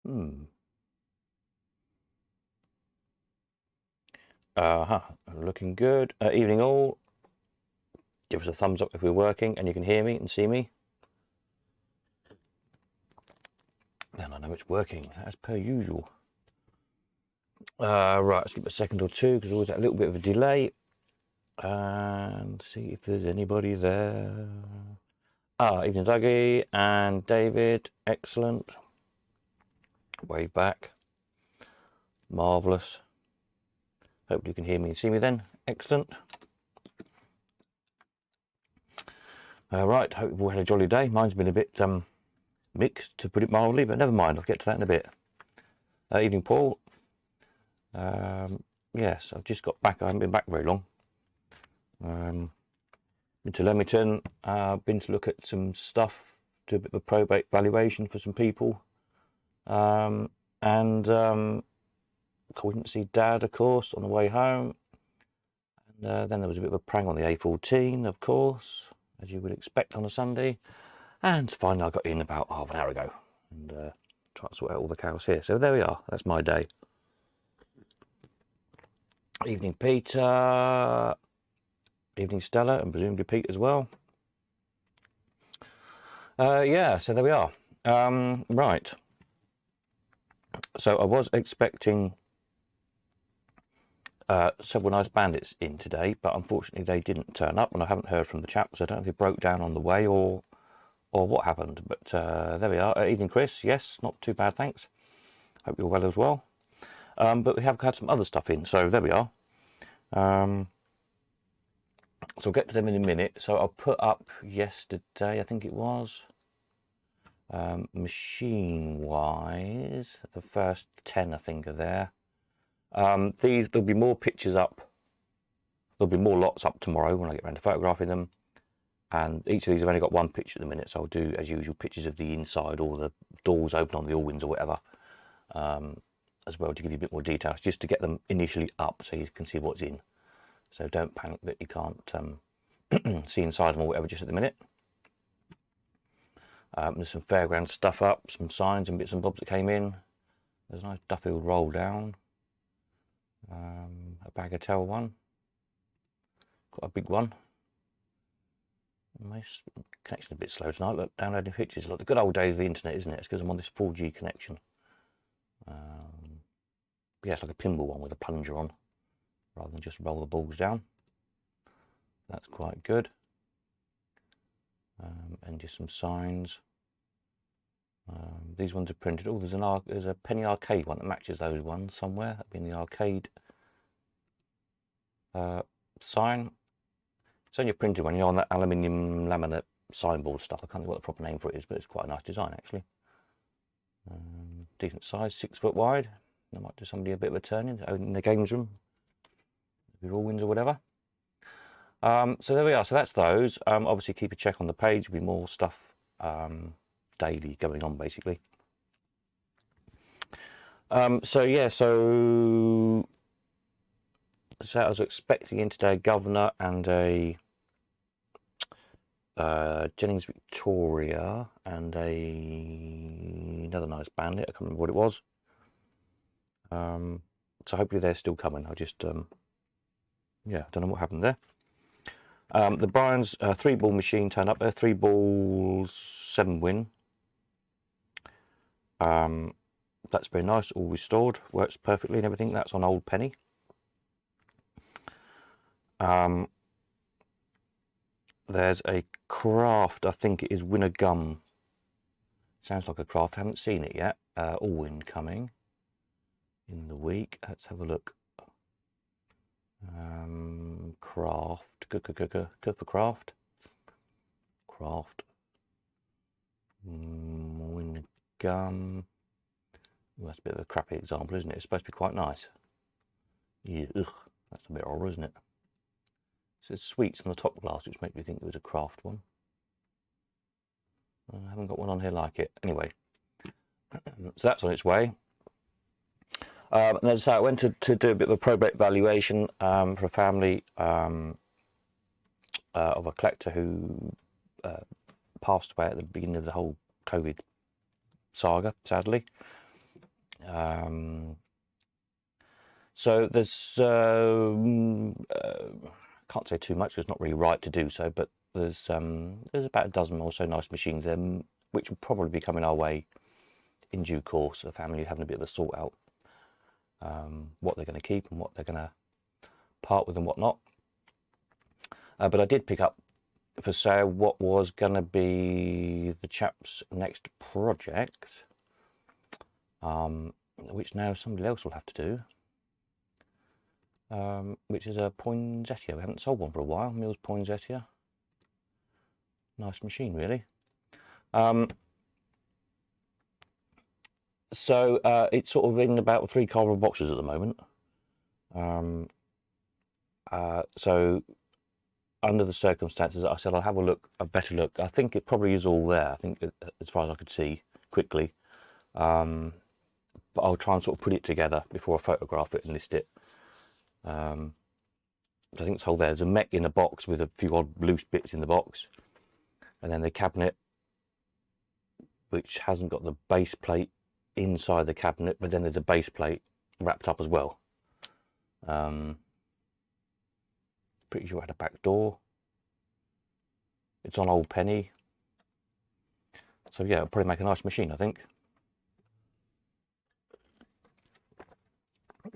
Hmm. Looking good. Evening all. Give us a thumbs up if we're working and you can hear me and see me. Then I know it's working, as per usual. Right, let's give it a second or two because there's always that little bit of a delay. And see if there's anybody there. Evening Dougie and David. Excellent. Wave back. Marvellous. Hopefully you can hear me and see me then. Excellent. Right, hope you've all had a jolly day. Mine's been a bit mixed, to put it mildly, but never mind, I'll get to that in a bit. Evening, Paul. Yes, I've just got back. I haven't been back very long. Been to Leamington. Been to look at some stuff, do a bit of a probate valuation for some people. Couldn't see Dad, of course, on the way home. And then there was a bit of a prank on the A14, of course, as you would expect on a Sunday. And finally I got in about half an hour ago and try to sort out all the chaos here. So there we are. That's my day. Evening, Peter. Evening, Stella, and presumably Pete as well. Yeah, so there we are. Right. So I was expecting several nice bandits in today, but unfortunately they didn't turn up, and I haven't heard from the chaps. So I don't know if they broke down on the way or what happened. But there we are. Evening, Chris. Yes, not too bad, thanks. Hope you're well as well. But we have had some other stuff in, so there we are. So I'll get to them in a minute. So I'll put up yesterday, I think it was, machine-wise, the first 10 I think are there. There'll be more pictures up. There'll be more lots up tomorrow when I get around to photographing them. And each of these have only got one picture at the minute, so I'll do, as usual, pictures of the inside or the doors open on the awnings or whatever, as well, to give you a bit more details, just to get them initially up so you can see what's in. So don't panic that you can't see inside them or whatever just at the minute. There's some fairground stuff up, some signs and bits and bobs that came in. There's a nice Duffield roll down. A bagatelle one. Quite a big one. My connection a bit slow tonight. Look, downloading pictures. Like the good old days of the internet, isn't it? It's because I'm on this 4G connection. Yeah, it's like a pinball one with a plunger on, rather than just roll the balls down. That's quite good. And just some signs. These ones are printed. Oh, there's a penny arcade one that matches those ones somewhere. That'd be in the arcade sign. It's only a printed one. You're on that aluminium laminate signboard stuff. I can't think what the proper name for it is, but it's quite a nice design actually. Decent size, 6 foot wide. I might do somebody a bit of a turn in the games room, with awnings or whatever. So there we are. So that's those. Obviously keep a check on the page. There'll be more stuff daily going on basically. So yeah, so I was expecting in today a governor and a Jennings Victoria and another nice bandit. I can't remember what it was. So hopefully they're still coming. I just yeah, don't know what happened there. The Brian's 3-ball machine turned up there. 3 balls, 7 win. That's very nice. All restored. Works perfectly and everything. That's on Old Penny. There's a craft. I think it is Winner Gum. Sounds like a craft. I haven't seen it yet. All win coming in the week. Let's have a look. Craft. Go for craft. Craft. Winner Gum. Well, that's a bit of a crappy example, isn't it? It's supposed to be quite nice. Yeah, ugh, that's a bit horrible, isn't it? It says sweets on the top glass, which makes me think it was a craft one. I haven't got one on here like it. Anyway, so that's on its way. And as I say, I went to do a bit of a probate valuation for a family of a collector who passed away at the beginning of the whole COVID saga, sadly. So there's can't say too much because it's not really right to do so, but there's about a dozen or so nice machines there, which will probably be coming our way in due course. The family having a bit of a sort out what they're going to keep and what they're going to part with and whatnot. But I did pick up for sale what was going to be the chap's next project, which now somebody else will have to do. Which is a poinsettia. We haven't sold one for a while. Mills poinsettia. Nice machine, really. So it's sort of in about 3 cardboard boxes at the moment. So under the circumstances, I said I'll have a better look. I think it probably is all there. I think as far as I could see quickly. But I'll try and sort of put it together before I photograph it and list it. I think it's whole there. There's a mech in a box with a few odd loose bits in the box, and then the cabinet, which hasn't got the base plate inside the cabinet, but then there's a base plate wrapped up as well. Pretty sure it had a back door. It's on old penny, so yeah, it'll probably make a nice machine, I think.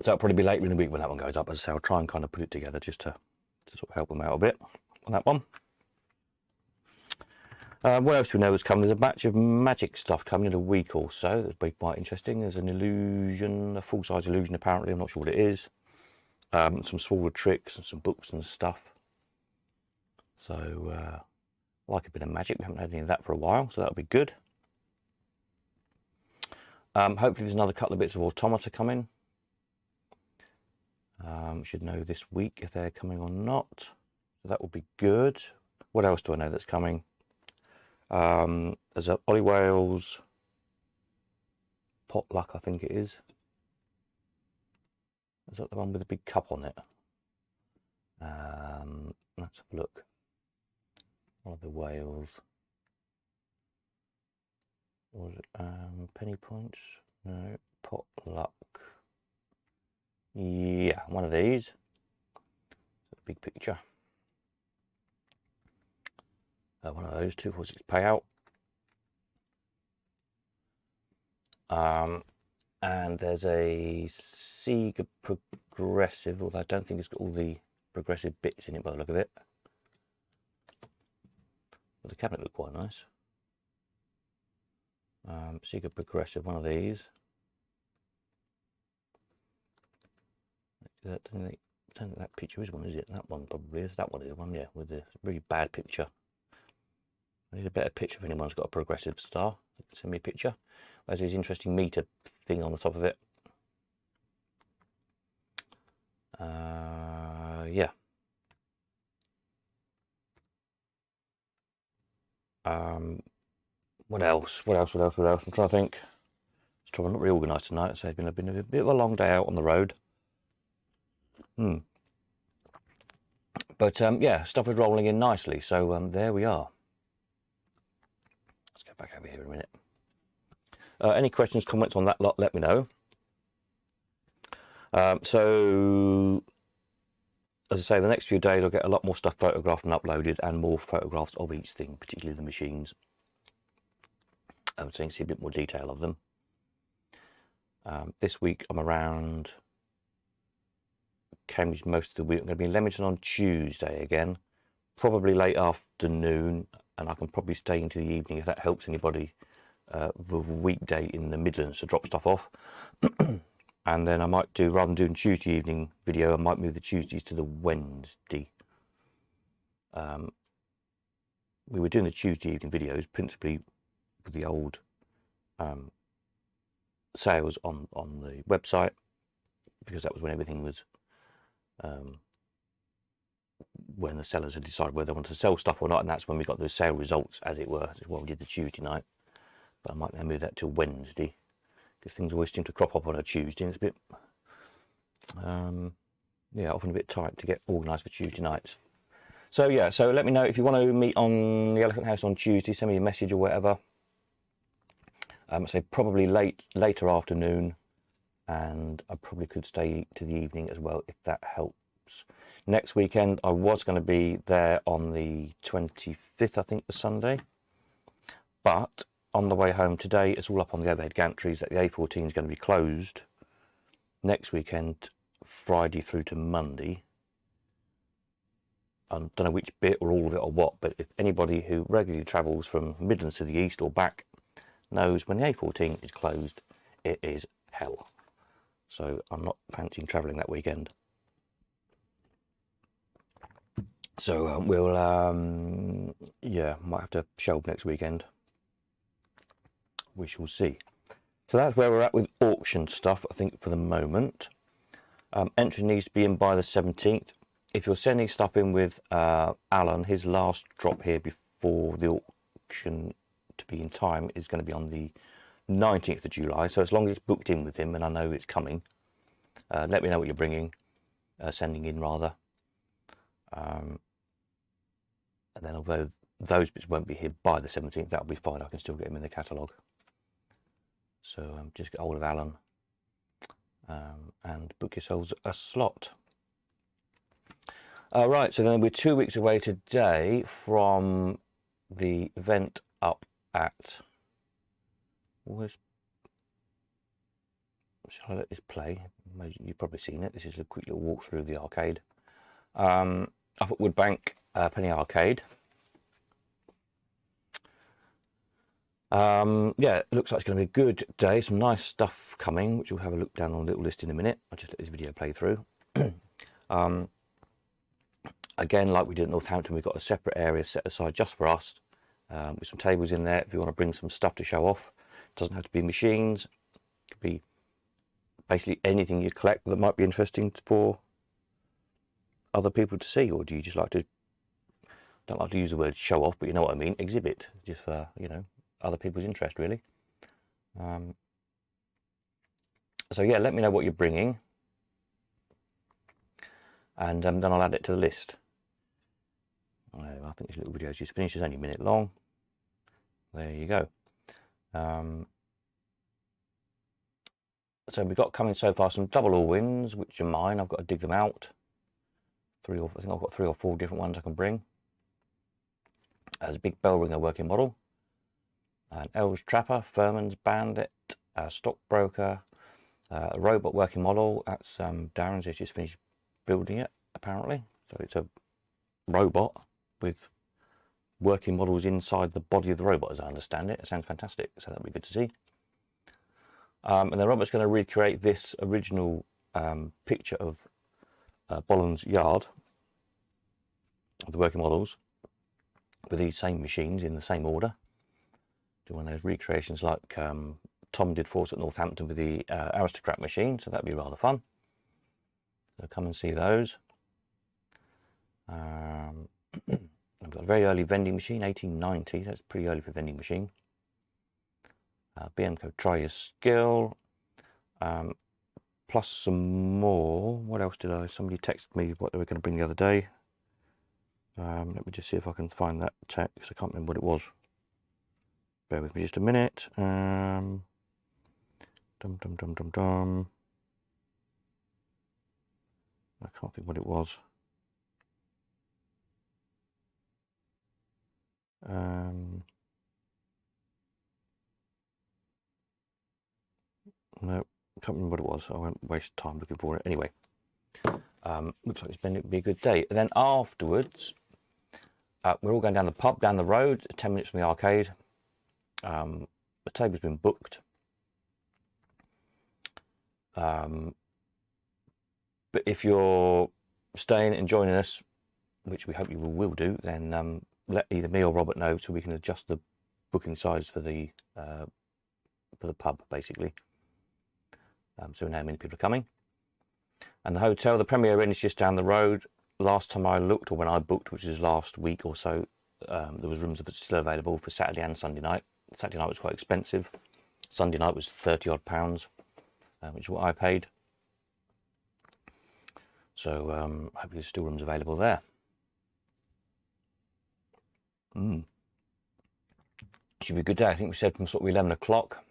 So it'll probably be later in the week when that one goes up. As I say, I'll try and kind of put it together just to sort of help them out a bit on that one. What else do we know is coming? There's a batch of magic stuff coming in a week or so. That'll be quite interesting. There's an illusion, a full-size illusion apparently. I'm not sure what it is. Some smaller tricks and some books and stuff. So I like a bit of magic. We haven't had any of that for a while, so that'll be good. Hopefully there's another couple of bits of automata coming. Should know this week if they're coming or not. So that will be good. What else do I know that's coming? There's a Ollie Wales potluck, I think it is. Is that the one with the big cup on it? Let's have a look. Ollie Wales. Was it penny points? No, potluck. Yeah, one of these. Big picture. One of those, 246 payout. And there's a Sega Progressive, although I don't think it's got all the progressive bits in it by the look of it. But the cabinet looked quite nice. Sega Progressive, one of these. I don't think that picture is one, is it? That one probably is. That one is one, yeah, with a really bad picture. I need a better picture if anyone's got a progressive star. Send me a picture. There's this interesting meter thing on the top of it. Yeah. What else? I'm trying to think. It's probably not really organised tonight, so it's been a bit of a long day out on the road. But yeah, stuff is rolling in nicely, so there we are. Let's go back over here a minute. Any questions, comments on that lot, let me know. So, as I say, the next few days I'll get a lot more stuff photographed and uploaded, and more photographs of each thing, particularly the machines. So you can see a bit more detail of them. This week I'm around Cambridge most of the week. I'm going to be in Leamington on Tuesday again, probably late afternoon, and I can probably stay into the evening if that helps anybody. The weekday in the Midlands to drop stuff off. And then I might do, rather than doing Tuesday evening video, I might move the Tuesdays to the Wednesday. We were doing the Tuesday evening videos principally with the old sales on the website, because that was when everything was when the sellers had decided whether they wanted to sell stuff or not, and that's when we got the sale results, as it were. Well, we did the Tuesday night, but I might now move that to Wednesday, because things always seem to crop up on a Tuesday, and it's a bit yeah, often a bit tight to get organised for Tuesday nights. So yeah, so let me know if you want to meet on the Elephant House on Tuesday. Send me a message or whatever. Say probably later afternoon, and I probably could stay to the evening as well if that helps. Next weekend I was going to be there on the 25th, I think, the Sunday, but on the way home today it's all up on the overhead gantries that the A14 is going to be closed next weekend, Friday through to Monday. I don't know which bit or all of it or what, but if anybody who regularly travels from Midlands to the east or back knows when the A14 is closed, it is hell. So I'm not fancying travelling that weekend. So we'll, yeah, might have to shelve next weekend. We shall see. So that's where we're at with auction stuff, I think, for the moment. Entry needs to be in by the 17th. If you're sending stuff in with Alan, his last drop here before the auction to be in time is going to be on the 19th of July. So as long as it's booked in with him and I know it's coming, let me know what you're bringing, sending in rather. And then although those bits won't be here by the 17th, that'll be fine. I can still get them in the catalogue. So just get hold of Alan and book yourselves a slot. Right, so then we're 2 weeks away today from the event up at... Shall I let this play? You've probably seen it. This is a quick little walk through the arcade. Up at Woodbank Penny Arcade. Yeah, it looks like it's going to be a good day. Some nice stuff coming, which we'll have a look down on a little list in a minute. I'll just let this video play through. Again, like we did at Northampton, we've got a separate area set aside just for us, with some tables in there if you want to bring some stuff to show off. It doesn't have to be machines. It could be basically anything you collect that might be interesting for other people to see. Or do you just like to, don't like to use the word show off, but you know what I mean, exhibit, just for, you know, other people's interest, really. So yeah, let me know what you're bringing, and then I'll add it to the list. I think this little video is just finished. It's only a minute long. There you go. So we've got coming so far some double all-wins, which are mine. I've got to dig them out. I think I've got 3 or 4 different ones I can bring. There's a big bell ringer working model, an Elves Trapper, Furman's Bandit, a Stockbroker, a robot working model. That's Darren's just finished building it, apparently. So it's a robot with working models inside the body of the robot, as I understand it. It sounds fantastic, so that'll be good to see. And then Robert's going to recreate this original picture of Bolland's yard, of the working models, with these same machines in the same order. Do one of those recreations like Tom did for us at Northampton with the Aristocrat machine, so that'd be rather fun. So come and see those. I've got a very early vending machine, 1890. That's pretty early for a vending machine. BMCO Try Your Skill. Plus some more. What else did somebody texted me what they were going to bring the other day. Let me just see if I can find that text. I can't remember what it was. Bear with me just a minute. I can't think what it was. No, can't remember what it was. I won't waste time looking for it. Anyway, looks like it's been be a good day. And then afterwards, we're all going down the pub down the road, 10 minutes from the arcade. The table's been booked. But if you're staying and joining us, which we hope you will do, then let either me or Robert know so we can adjust the booking size for the pub, basically. So we know how many people are coming. And the hotel, the Premier Inn, is just down the road. Last time I looked, or when I booked, which is last week or so, there was rooms still available for Saturday and Sunday night. Saturday night was quite expensive. Sunday night was £30 odd, which is what I paid. So hopefully there's still rooms available there. Should be a good day. I think we said from sort of 11 o'clock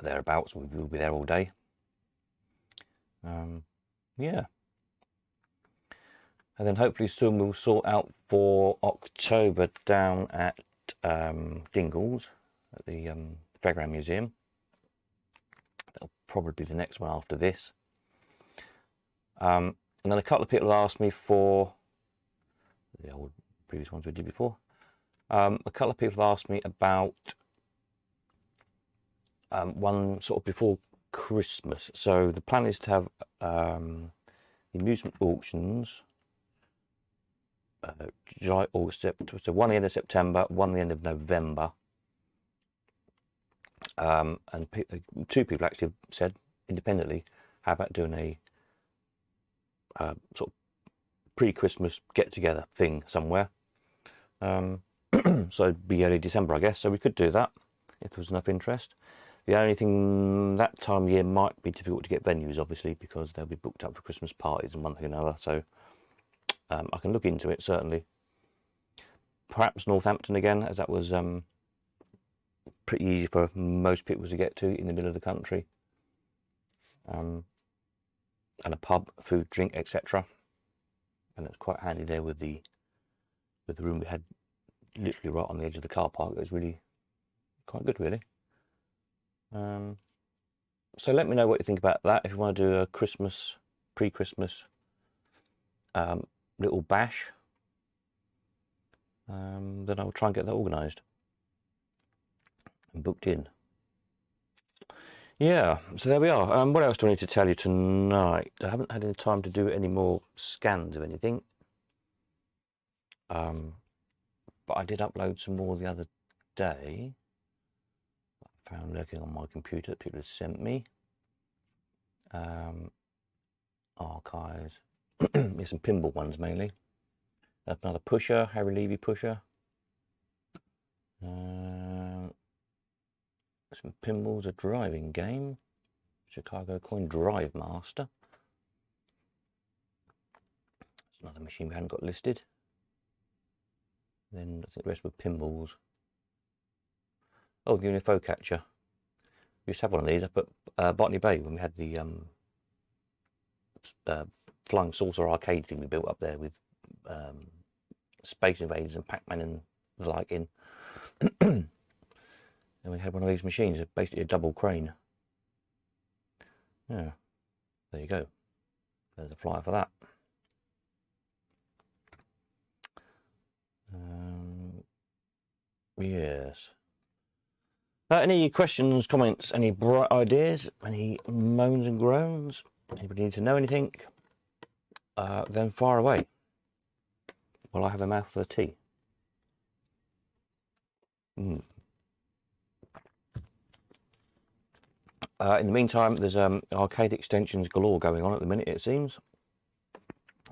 thereabouts. We'll be there all day. Yeah. And then hopefully soon we'll sort out for October down at Dingles at the Fairground Museum. That'll probably be the next one after this. And then a couple of people asked me for the old previous ones we did before. A couple of people have asked me about one sort of before Christmas. So the plan is to have the amusement auctions July, August, September. So one at the end of September, one at the end of November. And two people actually said independently, how about doing a sort of pre-Christmas get-together thing somewhere. So it'd be early December, I guess. So we could do that if there was enough interest. The only thing that time of year might be difficult to get venues, obviously, because they'll be booked up for Christmas parties and one thing or another. So I can look into it, certainly. Perhaps Northampton again, as that was pretty easy for most people to get to in the middle of the country. And a pub, food, drink, etc. And it's quite handy there with the room we had literally right on the edge of the car park. It was really quite good, really. So let me know what you think about that. If you want to do a Christmas, pre-Christmas little bash, then I'll try and get that organised and booked in. Yeah, so there we are. What else do I need to tell you tonight? I haven't had any time to do any more scans of anything. But I did upload some more the other day. I found lurking on my computer that people have sent me. Archives. There's some pinball ones mainly. That's another pusher, Harry Levy pusher. Some pinballs, a driving game. Chicago Coin Drive Master. That's another machine we hadn't got listed. Then I think the rest were pinballs. Oh, the UFO catcher. We used to have one of these up at Botany Bay when we had the flying saucer arcade thing we built up there with Space Invaders and Pac-Man and the like in. And we had one of these machines, basically a double crane. Yeah, there you go. There's a flyer for that. Yes. Any questions, comments, any bright ideas, any moans and groans? Anybody need to know anything? Then fire away. Well, I have a mouthful of tea. In the meantime, there's arcade extensions galore going on at the minute, it seems.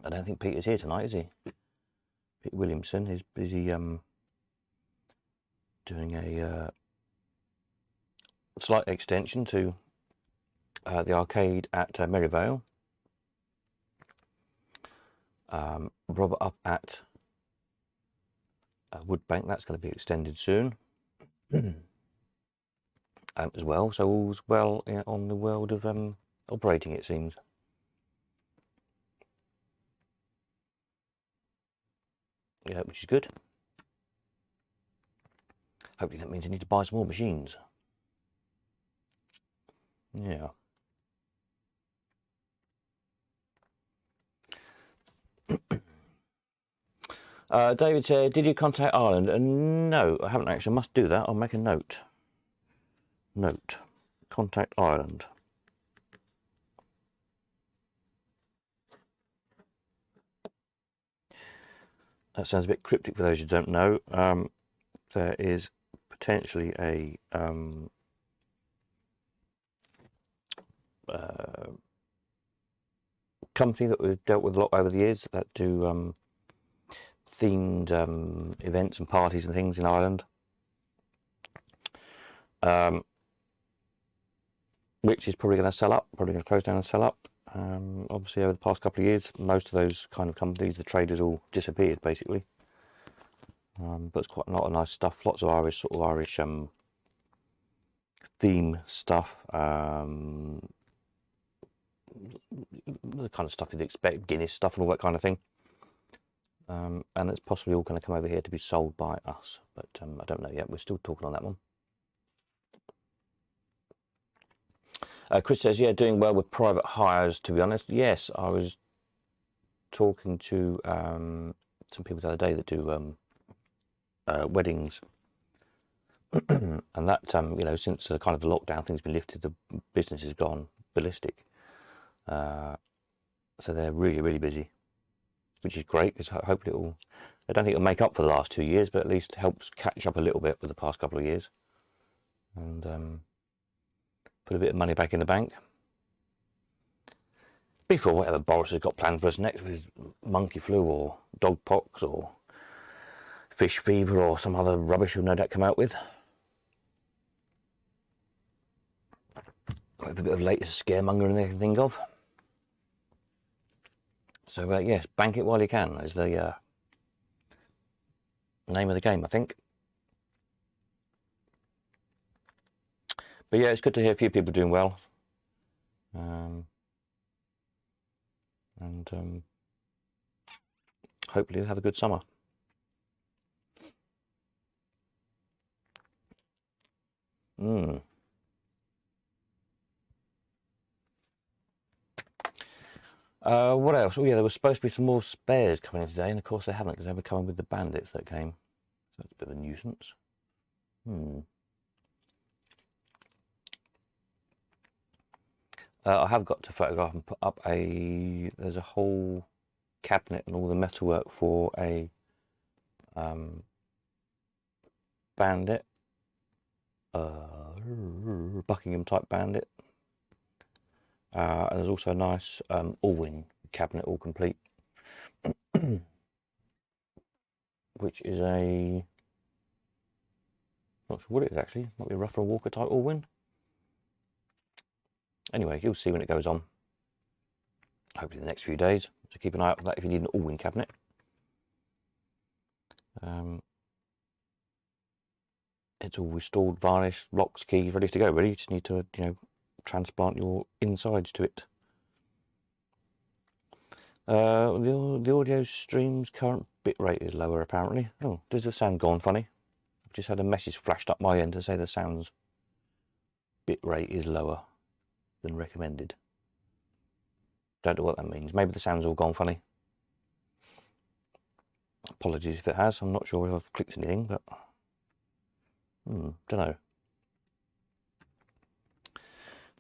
I don't think Peter's here tonight, is he? Pete Williamson is busy doing a slight extension to the arcade at Merivale. Robert up at Woodbank, that's going to be extended soon. As well, so all's well on the world of operating, it seems. Yeah, which is good. Hopefully that means I need to buy some more machines. Yeah. David said, did you contact Ireland? No, I haven't actually. I must do that. I'll make a note. Note. Contact Ireland. That sounds a bit cryptic for those who don't know. There is potentially a company that we've dealt with a lot over the years that do themed events and parties and things in Ireland, which is probably going to sell up, probably going to close down and sell up. Obviously over the past couple of years, most of those kind of companies, the traders all disappeared basically. But it's quite a lot of nice stuff, lots of Irish, sort of Irish theme stuff, the kind of stuff you'd expect, Guinness stuff and all that kind of thing. And it's possibly all going to come over here to be sold by us, but I don't know yet. We're still talking on that one. Chris says, yeah, doing well with private hires, to be honest. Yes, I was talking to some people the other day that do weddings. And that, you know, since the kind of the lockdown thing's been lifted, the business has gone ballistic. So they're really, really busy, which is great, because hopefully I don't think it'll make up for the last 2 years, but at least helps catch up a little bit with the past couple of years. And put a bit of money back in the bank before whatever Boris has got planned for us next, with monkey flu or dog pox or fish fever or some other rubbish he'll no doubt come out with. With a bit of latest scaremongering they can think of. So yes, bank it while you can is the name of the game, I think. But yeah, it's good to hear a few people doing well. And hopefully you'll have a good summer. What else? Oh yeah, there was supposed to be some more spares coming in today, and of course they haven't, because they were coming with the bandits that came. So it's a bit of a nuisance. I have got to photograph and put up there's a whole cabinet and all the metalwork for a bandit, Buckingham type bandit. And there's also a nice all-win cabinet, all complete, which is not sure what it is actually, might be a Ruffler Walker type all-win. Anyway, you'll see when it goes on, hopefully in the next few days, so keep an eye out for that if you need an all-win cabinet. It's all restored, varnished, locks, keys, ready to go, really. You just need to, you know, transplant your insides to it. The audio stream's current bitrate is lower, apparently. Oh, does the sound go on funny? I've just had a message flashed up my end to say the sound's bitrate is lower than recommended. Don't know what that means. Maybe the sound's all gone funny. Apologies if it has. I'm not sure if I've clicked anything, but don't know.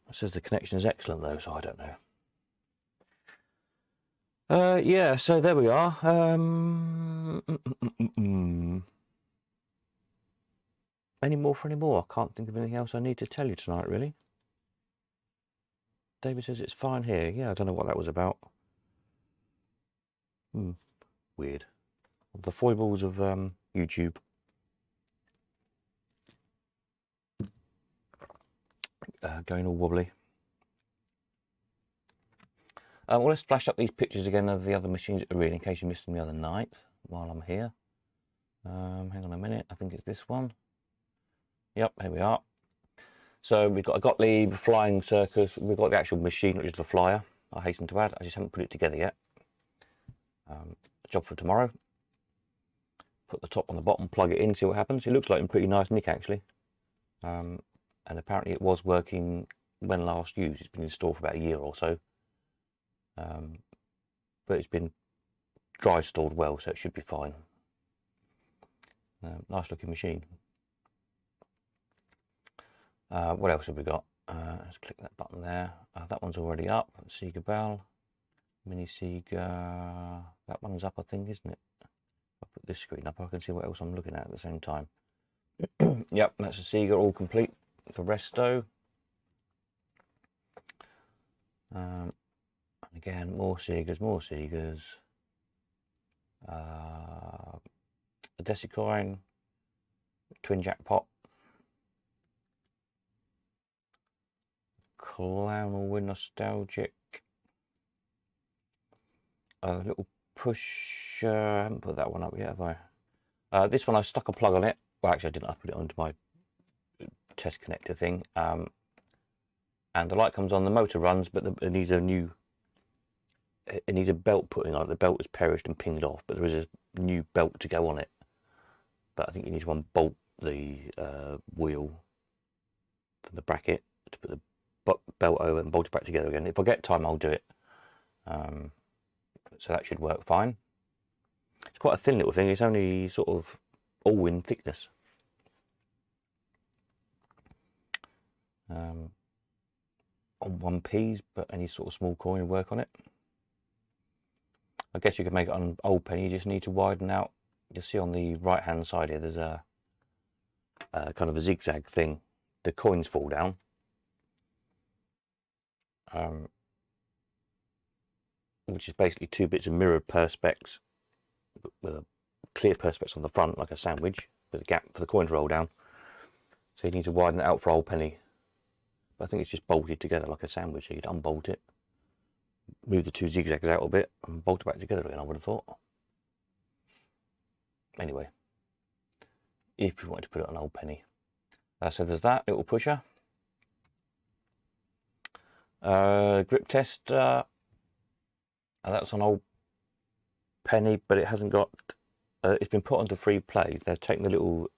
It says the connection is excellent though, so I don't know. Yeah, so there we are. Any more for any more? I can't think of anything else I need to tell you tonight, really. David says it's fine here. Yeah, I don't know what that was about. Weird. The foibles of YouTube. Going all wobbly. Well, let's flash up these pictures again of the other machines that are in case you missed them the other night while I'm here. Hang on a minute, I think it's this one. Yep, here we are. So we've got a Gottlieb flying circus. We've got the actual machine, which is the flyer, I hasten to add. I just haven't put it together yet. Job for tomorrow. Put the top on the bottom, plug it in, see what happens. It looks like in pretty nice nick, actually. And apparently it was working when last used. It's been installed for about a year or so. But it's been dry stored well, so it should be fine. Nice looking machine. What else have we got? Let's click that button there. That one's already up. Sieger Bell, Mini Sieger. That one's up, I think, isn't it? I'll put this screen up. I can see what else I'm looking at the same time. Yep, that's a Sieger, all complete for Resto. And again, more Siegers, more Siegers. A Desicoin, Twin Jackpot. Clown or Win Nostalgic. A little push. I haven't put that one up yet, have I? This one I stuck a plug on it. Well, actually, I didn't. I put it onto my test connector thing. and the light comes on, the motor runs, but it needs a new, it needs a belt putting on it. The belt has perished and pinged off, but there is a new belt to go on it. But I think you need to unbolt the wheel from the bracket to put the belt over and bolt it back together again. If I get time, I'll do it. So that should work fine. It's quite a thin little thing. It's only sort of all in thickness. On 1p's, but any sort of small coin will work on it. I guess you could make it on old penny. You just need to widen out. You'll see on the right hand side here, there's a kind of a zigzag thing. The coins fall down. Which is basically 2 bits of mirrored perspex with a clear perspex on the front, like a sandwich, with a gap for the coins roll down. So you need to widen it out for old penny. But I think it's just bolted together like a sandwich. So you'd unbolt it, move the 2 zigzags out a bit, and bolt it back together again, I would have thought. Anyway, if you wanted to put it on old penny. So there's that little pusher. Grip test. That's on old penny, but it hasn't got. It's been put onto free play. They're taking a little.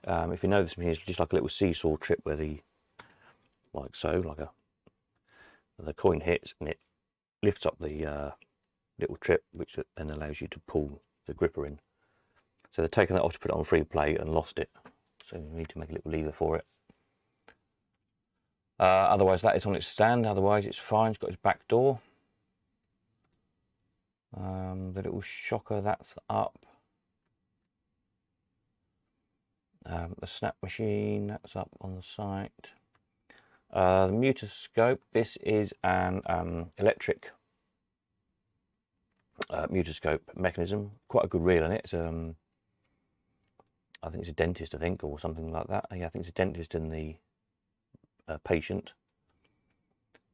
If you know this machine, it's just like a little seesaw trip where the, like so, like the coin hits and it lifts up the little trip, which then allows you to pull the gripper in. So they're taking that off to put it on free play and lost it. So you need to make a little lever for it. Otherwise, that is on its stand. Otherwise, it's fine. It's got its back door. The little shocker, that's up. The snap machine, that's up on the site. The mutoscope, this is an electric mutoscope mechanism. Quite a good reel in it. It's, I think it's a dentist, or something like that. Yeah, I think it's a dentist and the patient.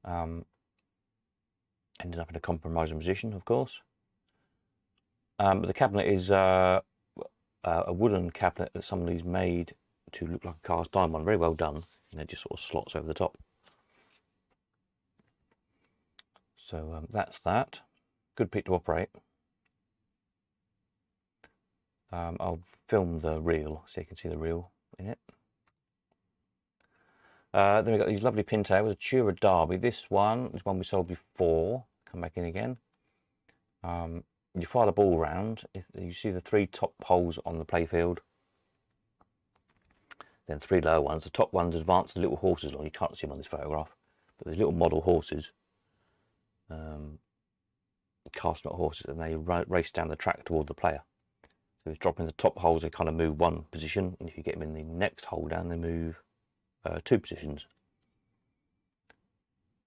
Ended up in a compromising position, of course. But the cabinet is a wooden cabinet that somebody's made to look like a cast iron one. Very well done. And it just sort of slots over the top. So that's that. Good pick to operate. I'll film the reel so you can see the reel in it. Then we've got these lovely pintails, a Tura Derby. This one is one we sold before. Come back in again. You fire the ball round. If you see the 3 top holes on the playfield, then 3 lower ones. The top ones advance the little horses along. You can't see them on this photograph, but there's little model horses, cast not horses, and they race down the track toward the player. So if dropping the top holes, they kind of move 1 position, and if you get them in the next hole down, they move 2 positions.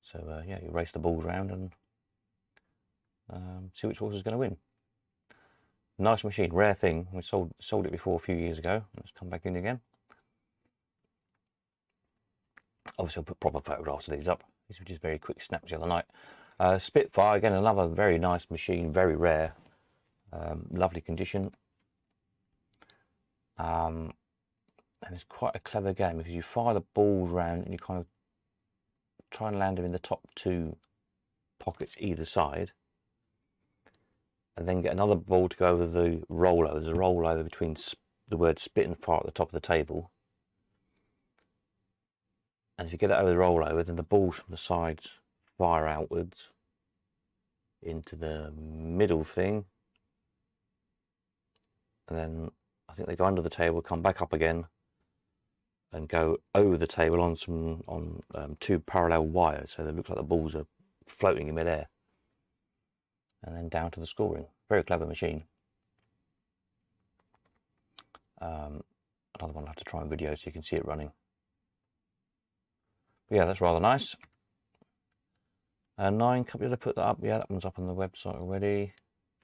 So yeah, you race the balls around and see which horse is going to win. Nice machine, rare thing. We sold it before a few years ago. Let's come back in again. Obviously, I'll put proper photographs of these up. These were just very quick snaps the other night. Spitfire, again, another very nice machine, very rare. Lovely condition. And it's quite a clever game because you fire the balls around and you kind of try and land them in the top 2 pockets either side, and then get another ball to go over the rollover. There's a rollover between the word spit and fire at the top of the table, and if you get it over the rollover, then the balls from the sides fire outwards into the middle thing, and then I think they go under the table, come back up again, and go over the table on 2 parallel wires, so it looks like the balls are floating in midair, and then down to the scoring. Very clever machine. Another one I'll have to try and video so you can see it running. But yeah, that's rather nice. 9 Cup, did I put that up? Yeah, that one's up on the website already.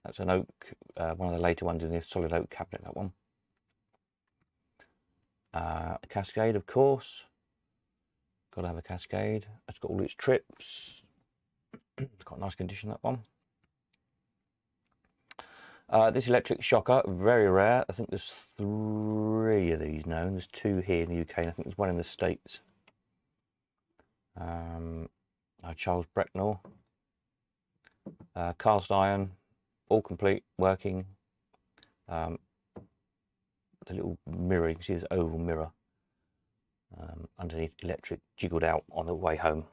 That's an oak, one of the later ones in the solid oak cabinet, that one. Cascade, of course. Got to have a Cascade. It's got all its trips. It's got nice condition, that one. This electric shocker, very rare. I think there's 3 of these known. There's 2 here in the UK, and I think there's 1 in the States. Charles Brecknell, cast iron, all complete, working. The little mirror, you can see this oval mirror underneath, electric, jiggled out on the way home.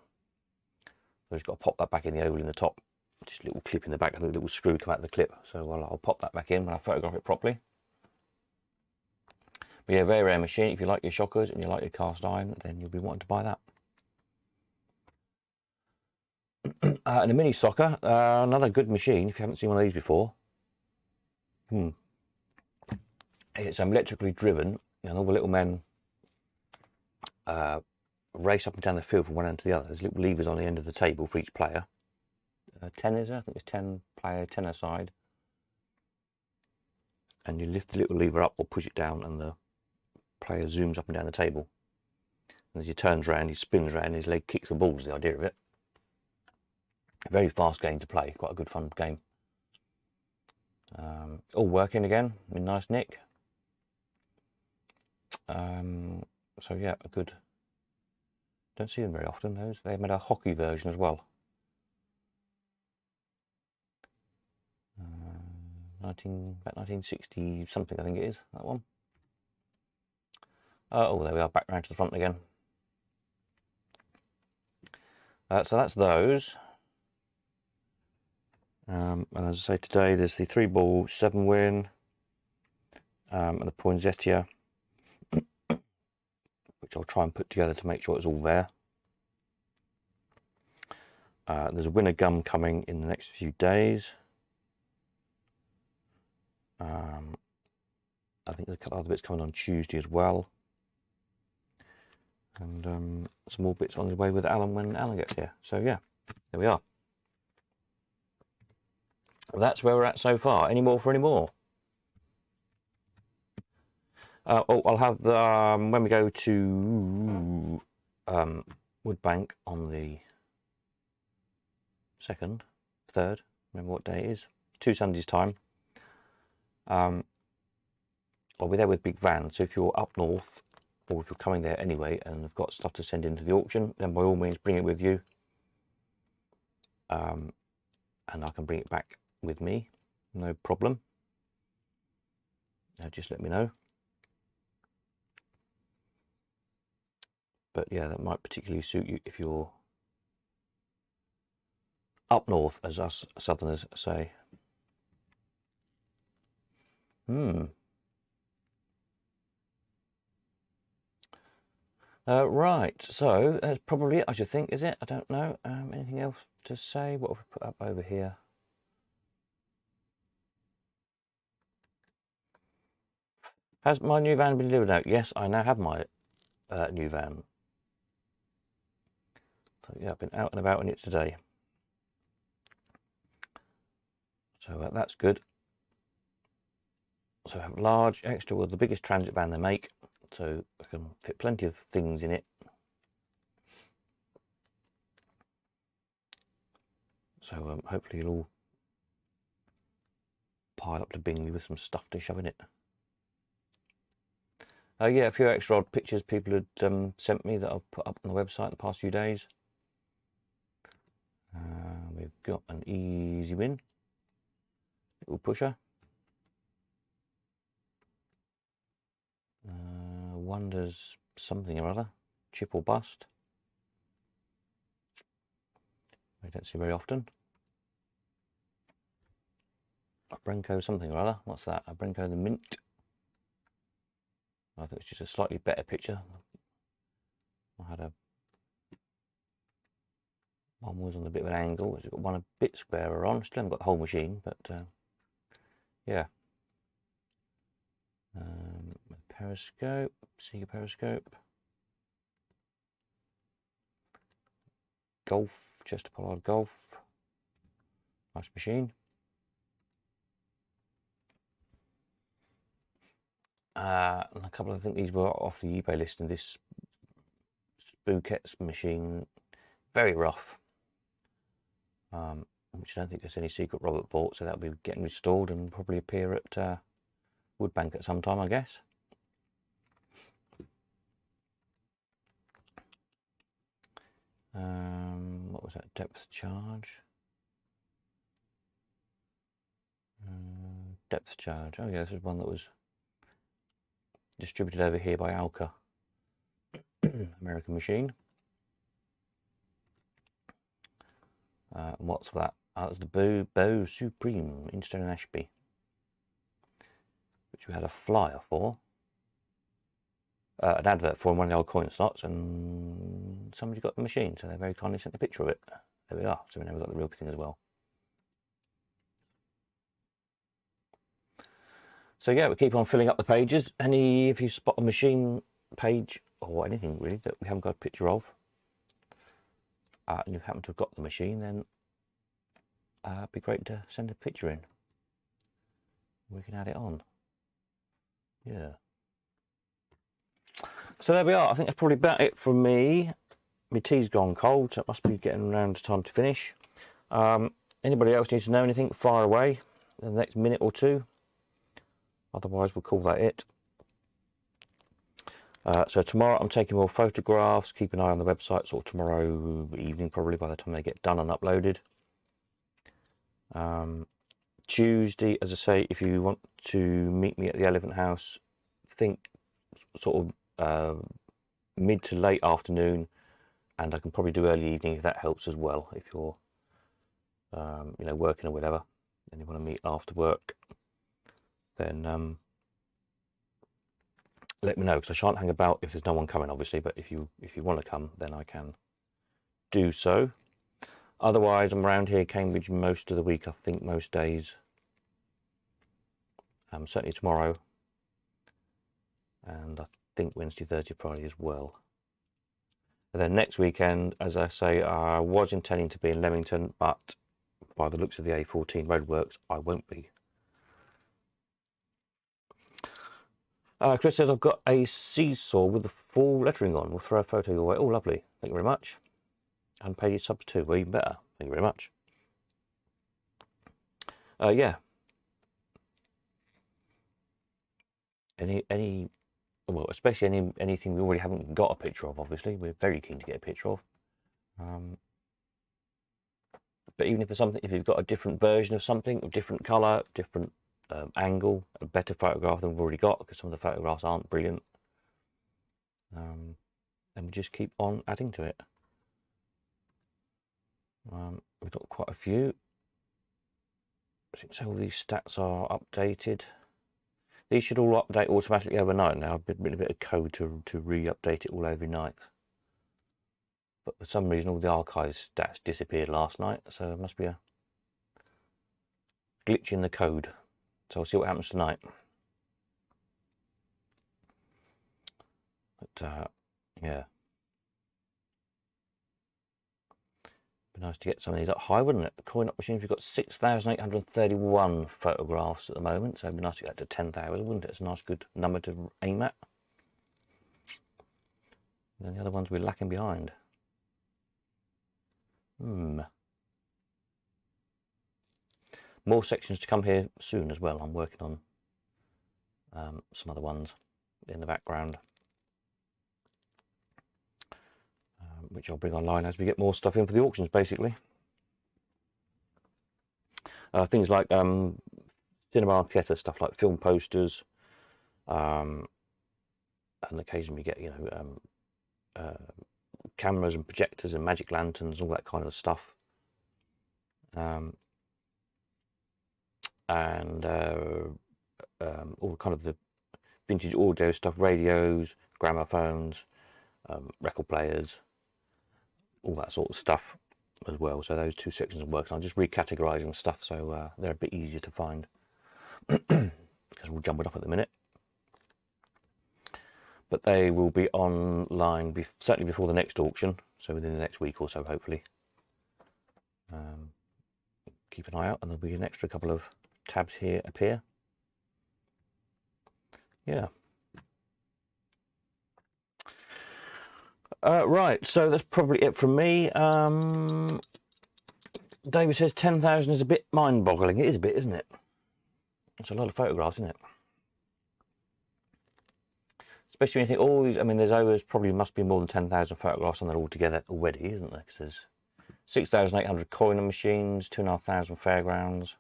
So just got to pop that back in the oval in the top. Just a little clip in the back, and a little screw come out of the clip. So I'll pop that back in when I photograph it properly. But yeah, very rare machine. If you like your shockers and you like your cast iron, then you'll be wanting to buy that. And a mini socker, another good machine if you haven't seen one of these before. It's electrically driven, and all the little men race up and down the field from one end to the other. There's little levers on the end of the table for each player. 10 is there? I think it's 10 player, 10 aside. And you lift the little lever up or push it down, and the player zooms up and down the table. And as he turns around, he spins around, and his leg kicks the ball is the idea of it. A very fast game to play, quite a good fun game. All working again, in nice nick. So yeah, a good. Don't see them very often. Those they made a hockey version as well. 1960 something, I think it is, that one. Oh, there we are, back round to the front again. So that's those. And as I say, today there's the 3-ball 7-win and the poinsettia, which I'll try and put together to make sure it's all there. There's a winner gum coming in the next few days. I think there's a couple other bits coming on Tuesday as well. And some more bits on the way with Alan when Alan gets here. So yeah, there we are. That's where we're at so far. Any more for any more? I'll have the, when we go to Woodbank on the 2nd, 3rd, remember what day it is, 2 Sundays time. I'll be there with big vans, so if you're up north, or if you're coming there anyway and have got stuff to send into the auction, then by all means bring it with you. And I can bring it back with me, no problem. Just let me know. But yeah, that might particularly suit you if you're up north, as us southerners say. Right, so that's probably it, I should think, is it? I don't know. Anything else to say? What have we put up over here? Has my new van been delivered out? Yes, I now have my new van. So yeah, I've been out and about in it today. So that's good. So I have large, extra, well, the biggest transit van they make, so I can fit plenty of things in it. So hopefully it'll all pile up to Bingley with some stuff to shove in it. Yeah, a few extra odd pictures people had sent me that I've put up on the website the past few days. We've got an easy win, little pusher. Wonders something or other, chip or bust. We don't see very often. A Brenko something or other. What's that? A Brenko the Mint. I think it's just a slightly better picture. I had one was on a bit of an angle. It's got one a bit squarer on. Still haven't got the whole machine, but yeah. Periscope, Sega periscope. Golf, Chester Pollard Golf. Nice machine. And a couple, I think these were off the eBay listing. This Spookets machine, very rough. Which I don't think there's any secret Robert bought, so that'll be getting restored and probably appear at Woodbank at some time, I guess. What was that? Depth charge. Depth charge. Oh yeah, this is one that was distributed over here by Alka, American machine. And what's that? That was the Bow Supreme Instone and Ashby, which we had a flyer for, an advert for in one of the old coin slots, and somebody got the machine, so they very kindly sent a picture of it. There we are. So we never got the real thing as well. So yeah, we keep on filling up the pages. If you spot a machine page or anything really that we haven't got a picture of, and you happen to have got the machine, then it'd be great to send a picture in. We can add it on. Yeah. So there we are. I think that's probably about it from me. My tea's gone cold, so it must be getting around to time to finish. Anybody else needs to know anything, fire away in the next minute or two. Otherwise, we'll call that it. So tomorrow I'm taking more photographs. Keep an eye on the website, sort of tomorrow evening probably, by the time they get done and uploaded. Tuesday, as I say, if you want to meet me at the Elephant House, think sort of mid to late afternoon, and I can probably do early evening if that helps as well. If you're you know, working or whatever, and you want to meet after work, then let me know, because I shan't hang about if there's no one coming, obviously. But if you want to come, then I can do so. Otherwise, I'm around here, Cambridge, most of the week. I think most days. Certainly tomorrow, and I think Wednesday, Thursday, Friday as well. And then next weekend, as I say, I was intending to be in Leamington, but by the looks of the A14 roadworks, I won't be. Chris says, I've got a seesaw with the full lettering on. We'll throw a photo your way. Oh, lovely. Thank you very much. And pay your subs too. Well, even better. Thank you very much. Yeah. Well, especially anything we already haven't got a picture of, obviously. We're very keen to get a picture of. But even if it's something, if you've got a different version of something, a different colour, different angle, a better photograph than we've already got, because some of the photographs aren't brilliant, and we just keep on adding to it. We've got quite a few. So all these stats are updated. These should all update automatically overnight now. I've written a bit of code to re-update it all overnight. But for some reason all the archive stats disappeared last night, so there must be a glitch in the code. So I'll see what happens tonight. But yeah. Be nice to get some of these up high, wouldn't it? The coin up machines, we've got 6,831 photographs at the moment, so it'd be nice to get to 10,000, wouldn't it? It's a nice good number to aim at. And then the other ones we're lacking behind. More sections to come here soon as well. I'm working on some other ones in the background, which I'll bring online as we get more stuff in for the auctions, basically. Things like cinema theatre stuff, like film posters, and occasionally we get, you know, cameras and projectors and magic lanterns, all that kind of stuff. And all kind of the vintage audio stuff, radios, gramophones, record players, all that sort of stuff as well. So those two sections of work, I'm just recategorizing stuff so they're a bit easier to find, because we'll jump it up at the minute. But they will be online certainly before the next auction, so within the next week or so, hopefully. Keep an eye out, and there'll be an extra couple of tabs here appear. Yeah. Right, so that's probably it from me. David says 10,000 is a bit mind-boggling. It is a bit, isn't it? It's a lot of photographs, isn't it? especially when you think all these, I mean, there's probably must be more than 10,000 photographs on there altogether already, isn't there? Because there's 6,800 coiner machines, 2,500 fairgrounds,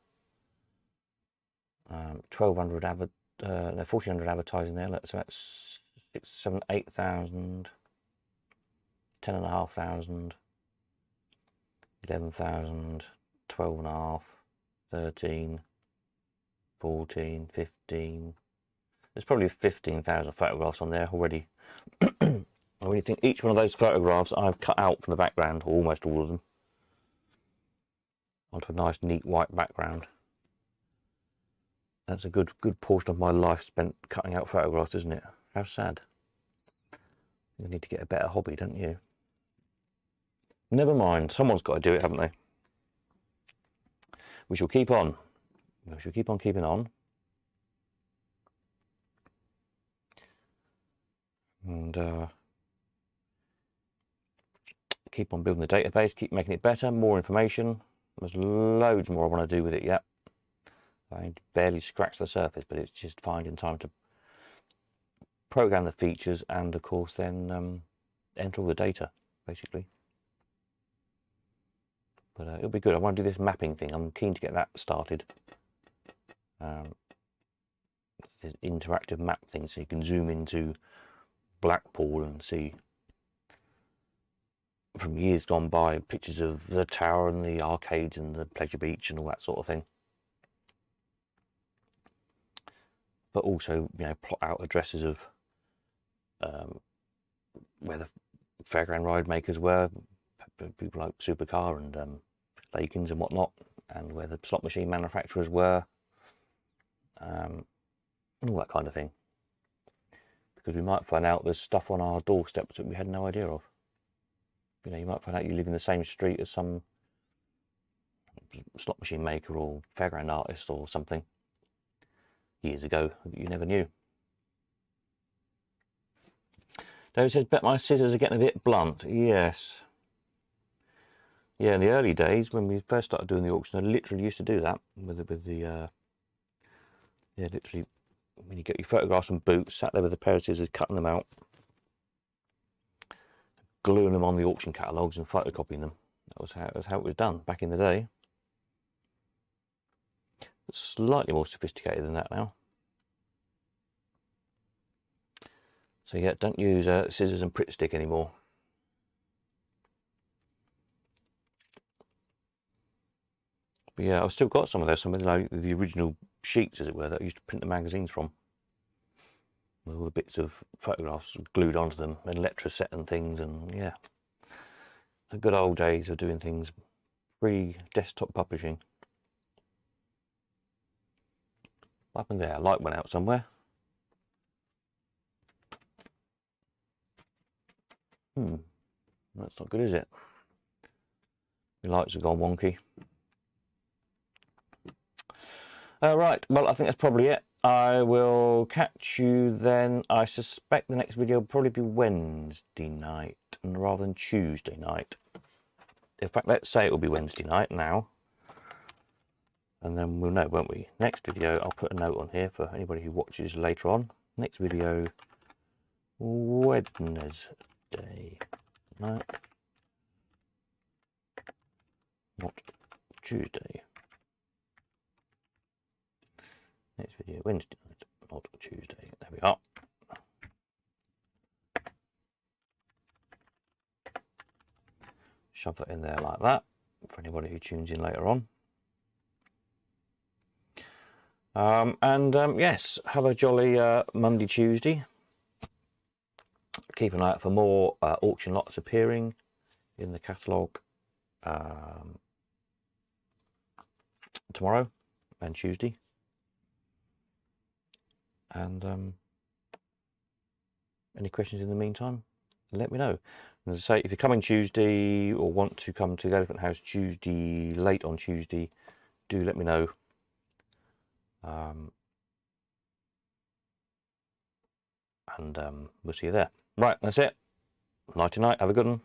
1,200 1,400 advertising there. So that's 6, 7, 8,000, 10,500, 11,000, 12.5, 13, 14, 15. There's probably 15,000 photographs on there already. And when you think each one of those photographs I've cut out from the background, or almost all of them, onto a nice neat white background. That's a good portion of my life spent cutting out photographs, isn't it? How sad. You need to get a better hobby, don't you? Never mind, someone's got to do it, haven't they? We shall keep on. We shall keep on keeping on. And keep on building the database, keep making it better, more information. There's loads more I want to do with it yet. I barely scratched the surface, but it's just finding time to program the features and, of course, then enter all the data, basically. But it'll be good. I want to do this mapping thing. I'm keen to get that started. This interactive map thing, so you can zoom into Blackpool and see from years gone by pictures of the tower and the arcades and the pleasure beach and all that sort of thing. But also, you know, plot out addresses of where the fairground ride makers were, people like Supercar and Lakins and whatnot, and where the slot machine manufacturers were, and all that kind of thing. Because we might find out there's stuff on our doorsteps that we had no idea of. You know, you might find out you live in the same street as some slot machine maker or fairground artist or something years ago that you never knew. David says, bet my scissors are getting a bit blunt. Yes. Yeah, in the early days when we first started doing the auction, I literally used to do that with the yeah, literally when you get your photographs and boots, sat there with a pair of scissors, cutting them out, gluing them on the auction catalogues and photocopying them. That was how it was done back in the day. It's slightly more sophisticated than that now. So yeah, don't use scissors and Pritt stick anymore. But yeah, I've still got some of those, some of the original sheets, as it were, that I used to print the magazines from. With all the bits of photographs glued onto them, and Electroset and things, and yeah. The good old days of doing things pre-desktop publishing. What happened there? A light went out somewhere. That's not good, is it? The lights have gone wonky. Right, well, I think that's probably it. I will catch you then. I suspect the next video will probably be Wednesday night rather than Tuesday night. In fact, let's say it will be Wednesday night now. And then we'll know, won't we? Next video, I'll put a note on here for anybody who watches later on. Next video, Wednesday night, not Tuesday. Next video, Wednesday night, not Tuesday. There we are. Shove that in there like that for anybody who tunes in later on. Yes, have a jolly Monday, Tuesday. Keep an eye out for more auction lots appearing in the catalogue tomorrow and Tuesday. And any questions in the meantime, let me know. And as I say, if you're coming Tuesday or want to come to the Elephant House Tuesday, late on Tuesday, do let me know. We'll see you there. Right, that's it. Nighty night. Have a good one.